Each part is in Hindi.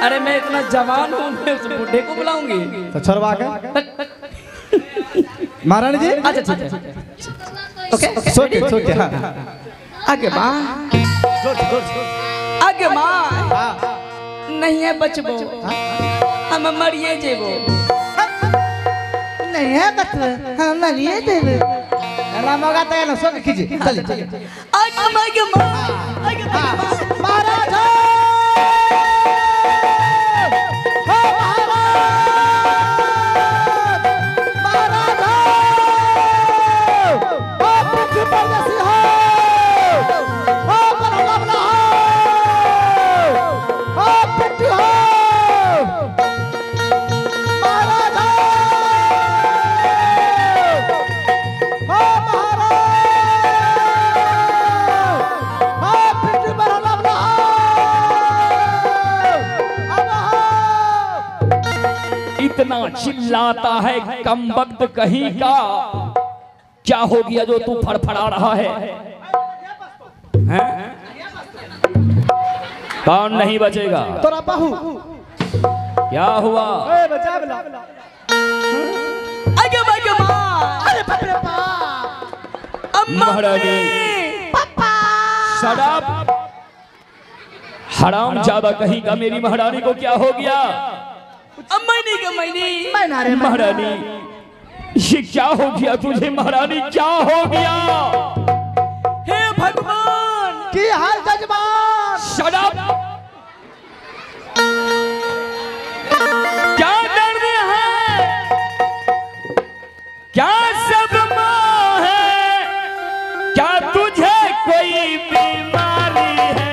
अरे मैं इतना जवान हूँ, मैं उस बुढ़े को बुलाऊंगी तो छोड़वा के महारानी जी। अच्छा ठीक है, ओके सोके हाँ आगे माँ, आगे माँ नहीं है बचबो, हम मरिए जेबो, नहीं है बस हम मरिए जेबो ना मौका तो ना सोके कीजिए चलिए आगे माँ, आगे माँ, आगे माँ महाराज इतना चिल्लाता है कम वक्त कहीं का, क्या हो गया जो तू फड़फड़ा रहा है? कौन नहीं बचेगा? तोरा बाहू क्या हुआ? बचा बला आगे आगे माँ, अरे बाप रे बाप महारानी शराब हराम ज्यादा कहीं का, मेरी महारानी को क्या हो गया? महारानी ये क्या हो गया तुझे? महारानी क्या हो गया? हे भगवान की हाल जजमान शराब क्या दर्द है, क्या सदमा है, क्या तुझे कोई बीमारी है?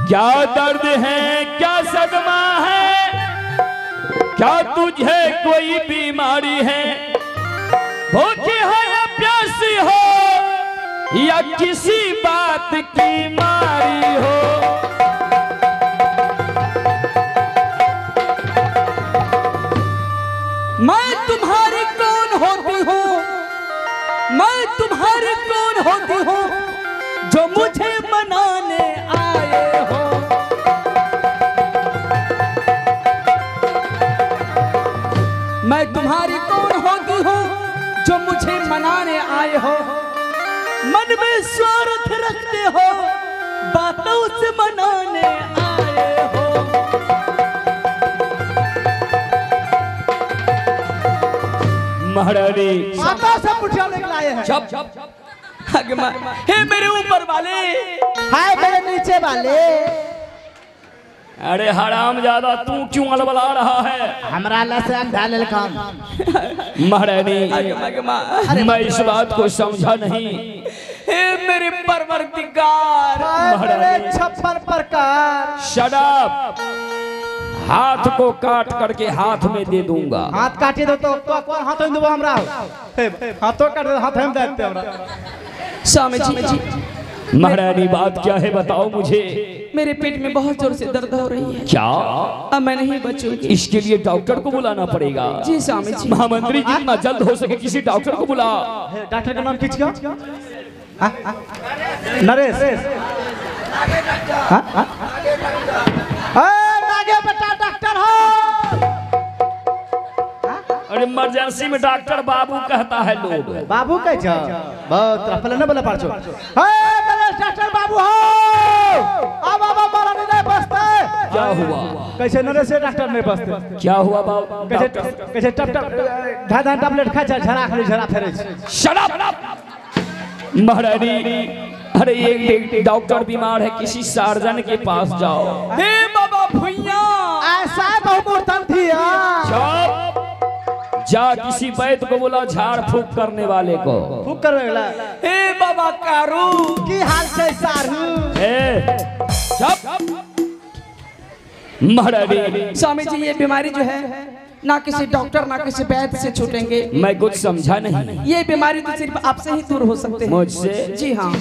क्या दर्द है, क्या सदमा है, क्या तुझे कोई बीमारी है? भूखी हो या प्यासी हो या किसी बात की मारी हो, मैं तुम्हारी कौन होती हूँ, मैं तुम्हारी कौन होती हूँ जो मुझे मनाने आए हो? मैं तुम्हारी कौन होती हूँ जो मुझे मनाने आए हो? मन में स्वार्थ रखते हो, बातों से मनाने आए हो। महारानी माता से मुठिया लेकर आए हैं। चुप हे मेरे ऊपर वाले, हाय मेरे नीचे वाले, अरे हराम ज्यादा तू क्यों अलबला रहा है? हमरा लसे अंधा ललकाम महारानी मैं इस बात को समझा नहीं। हे मेरे परवरदिगार, मेरे छप्पर प्रकार शराब हाथ को काट करके हाथ में दे दूंगा। हाथ काटे दो तो कौन हाथ में देबो हमरा? हाथों काट दो, हाथ हम देते हमरा। स्वामी जी महारानी बात क्या है बताओ मुझे। मेरे पेट में बहुत जोर से दर्द हो रही है। क्या? अब मैं नहीं बचूंगी। इसके लिए डॉक्टर को बुलाना पड़ेगा। जी स्वामी जी। महामंत्री जितना जल्द हो सके किसी डॉक्टर को बुला। डॉक्टर का नाम किसका? नरेश। नागे बेटा डॉक्टर हो। अरे इमरजेंसी में डॉक्टर बाबू कहता है लोग। बाबू कह जा बहुत रफल न बोले पाछो। डॉक्टर बाबू हो। अब मारा नहीं बसते। क्या हुआ? कैसे नरेश से डॉक्टर नहीं बसते? क्या हुआ बाबू? कैसे टप धा टैबलेट खा झरा फेरे। शराब महारानी, अरे एक डॉक्टर बीमार है, किसी सर्जन के पास जाओ। हे बाबा भैया, ऐसा बहुमूर्तन थी। जा किसी वैद्य को बोला, झाड़ फूक करने वाले को। फूक करने वाला। हे बाबा कारू की हाल से सारू? महारानी स्वामी जी ये बीमारी जो है ना किसी डॉक्टर ना किसी वैद्य से छूटेंगे। मैं कुछ समझा नहीं। ये बीमारी तो सिर्फ आपसे ही दूर हो सकते हैं। मुझसे? जी हाँ।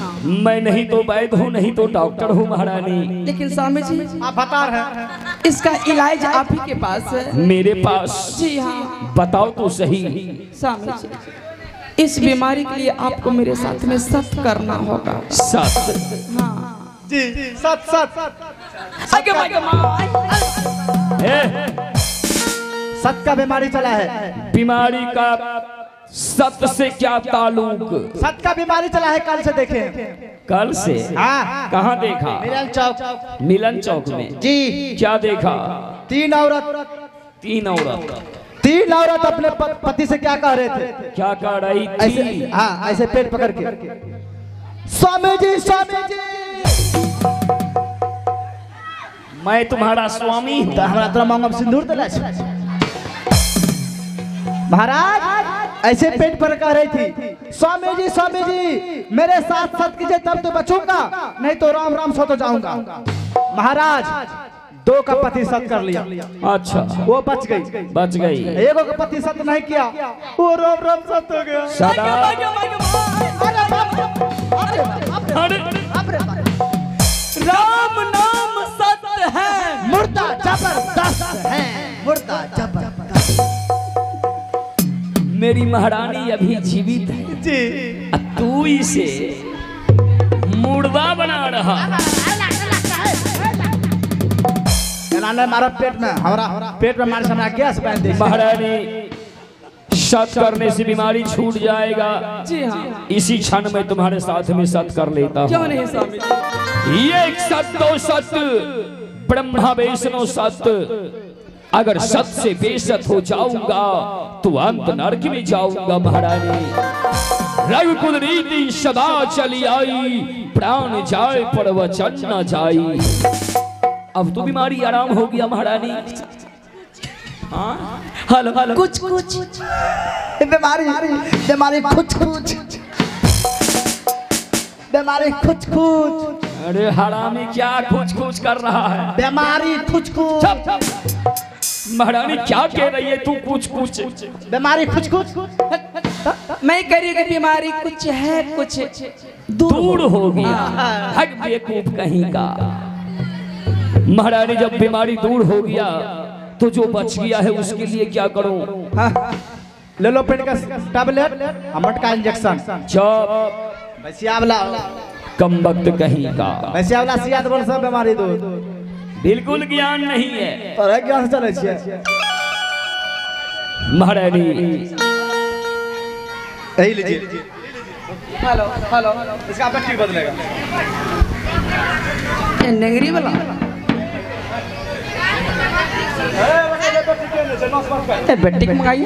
मैं नहीं तो वैद्य हूँ नहीं तो डॉक्टर हूँ महारानी। लेकिन स्वामी जी आप बता रहे, इसका इलाज आप ही के पास है। मेरे पास? जी हाँ। बताओ तो सही। स्वामी जी इस बीमारी के लिए आपको मेरे साथ में सत करना होगा। सत? हाँ जी सत सत आगे सत का बीमारी चला है। बीमारी का सत से क्या ताल्लुक? सत का बीमारी चला है, कल से देखे। कल से? हाँ। कहाँ देखा? मिलन चौक। मिलन चौक में? जी। क्या देखा? तीन औरत। तीन औरत अपने पति से क्या कह रहे थे? क्या कह रही थी? ऐसे, हाँ ऐसे पेट पकड़ के, स्वामी जी स्वामी जी मैं तुम्हारा स्वामी हूँ। हमारा तो मांगब सिंदूर तो महाराज ऐसे पेट पर कह रही थी, स्वामी जी मेरे साथ सत कीजिए तब तो बचूंगा, नहीं तो राम राम सो तो जाऊंगा। महाराज दो का पति सत कर लिया। अच्छा, वो बच गई। एगो का पति सत नहीं किया, वो राम राम सत हो गया। राम नाम सत्य है, मुर्दा जबरदस्त है, मुर्दा जबरदस्त। मेरी महारानी अभी जीवित है जी, तू इसे मुर्दा बना रहा। मारा पेट में, हमारा पेट में मारे समय गैस बन दे। महारानी सत करने से बीमारी छूट जाएगा। जी हाँ, इसी क्षण में तुम्हारे साथ में सत कर लेता क्यों हूँ। नहीं स्वामी जी? ये सत्यो सत्य ब्रह्मा वैष्णो सत्य, अगर सत से बेसत हो जाऊंगा तो अंत नरक में जाऊंगा। महारानी रघुकुल रीति सदा चली आई, प्राण जाए पर वचन न जाई। अब तो बीमारी आराम हो गया महारानी। हाँ हेलो कुछ बीमारी कुछ अरे हरामी क्या कुछ कर रहा है? बीमारी कुछ महारानी क्या कह रही है तू? कुछ बीमारी कुछ मैं कह रही हूँ कि बीमारी कुछ है, कुछ दूर हो गया। हट बेवकूफ कहीं का। महारानी जब बीमारी दूर हो गया तो जो बच गया है उसके लिए क्या करूं? ले लो पेट का टैबलेट, मटका इंजेक्शन। चुप, वैसियावला कम वक्त कहीं का। वैसियावला सियात बोल सब बीमारी दो। बिल्कुल ज्ञान नहीं है। और ज्ञान से चले छिए महारानी। यही लीजिए। हेलो इसका आपका ठीक बदलेगा। नेगरी वाला बेटिक मंगाइए।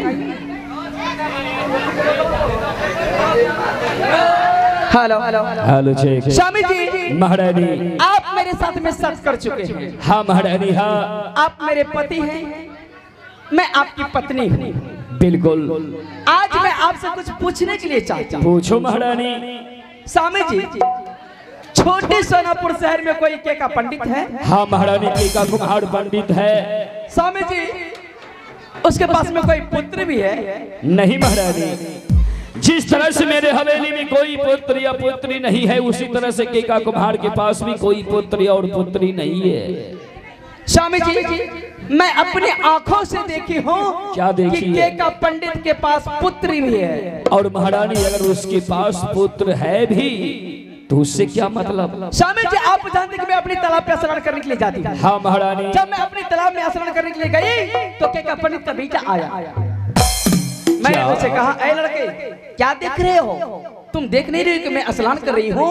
Hello check. स्वामी जी, महारानी आप मेरे साथ में सत कर चुके हैं। हाँ महारानी हाँ। आप मेरे पति हैं, मैं आपकी पत्नी हूँ। बिल्कुल। आज मैं आपसे कुछ पूछने के लिए चाहती हूँ। पूछो महारानी। स्वामी जी, छोटे सोनापुर शहर में कोई के का पंडित है? हाँ महारानी, के का कुम्हार पंडित है। स्वामी जी, उसके पास में कोई पुत्र भी है? नहीं महारानी, जिस तरह से मेरे हवेली में कोई पुत्र या पुत्री नहीं है, उसी तरह से केका कुम्हार के पास भी कोई पुत्र और पुत्री नहीं है। स्वामी जी, मैं अपनी आंखों से देखी हूँ। क्या देखी कि है? केका पंडित के पास पुत्री भी है। और महारानी अगर उसके पास पुत्र है भी तो उससे क्या मतलब? स्वामी जी, आप जानते कि मैं अपनी तालाब पे स्नान करने के लिए जाती हूँ। हाँ महारानी। जब मैं अपनी तालाब में स्नान करने के लिए गई तो केका पंडित का बेटा आया। मैंने उससे कहा, ऐ लड़के क्या देख रहे हो? तुम देख नहीं रहे कि मैं स्नान कर रही हूँ?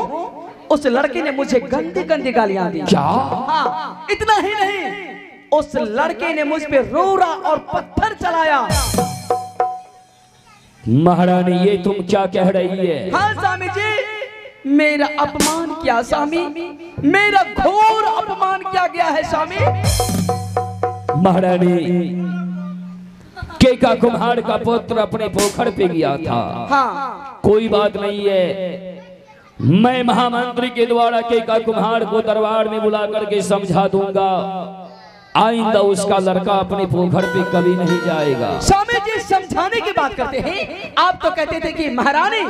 उस लड़के ने मुझे गंदी गालियां दी। क्या? हाँ, इतना ही नहीं, उस लड़के ने मुझ पे रोड़ा और पत्थर चलाया। महारानी ये तुम क्या कह रही है? हाँ स्वामी जी, मेरा अपमान किया स्वामी, मेरा घोर अपमान किया गया है स्वामी। महारानी, केका कुम्हार का पुत्र अपने पोखर पे गया था। हाँ, कोई बात नहीं है, मैं महामंत्री के द्वारा केका कुम्हार को दरबार में बुला करके समझा दूंगा। आइंदा उसका लड़का अपने पोखर पे कभी नहीं जाएगा। स्वामी जी समझाने की बात करते हैं, आप तो कहते थे कि महारानी